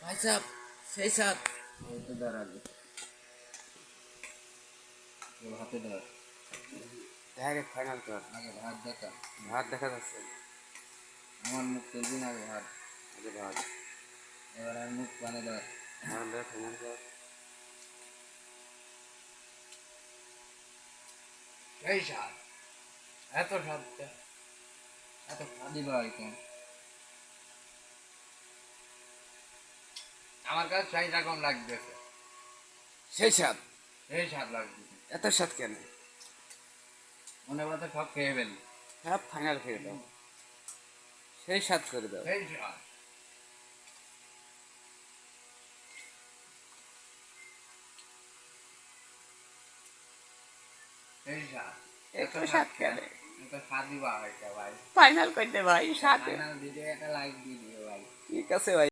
ভাই সাহেব সেই সাহেব ওই তো দাঁড়াবে ওর হাতে ধর ডাইরেক্ট ফাইনাল কর। আগে ভাত দেখা ভাত দেখা যাচ্ছে। আমার মুখ তুলবি না আগে ভাত আগে ভাত এবার আর মুখ পানে ধর ফাইনাল কর। সেই স্বাদ এত স্বাদ এত স্বাদই ভাই কেন আমার কাছে চাই রকম লাগতেছে সেই স্বাদ। সেই স্বাদ লাগতেছে এত স্বাদ কেন? মনে কথা সব খেয়ে ফেলি সব ফাইনাল খেয়ে দাও, সেই স্বাদ করে দাও। সেই স্বাদ সেই স্বাদ এত স্বাদ কেন? এত স্বাদই ভাই ভাই ফাইনাল করতে ভাই, স্বাদ। ফাইনাল ভিডিও একটা লাইক দিয়ে দিও ভাই ঠিক আছে ভাই।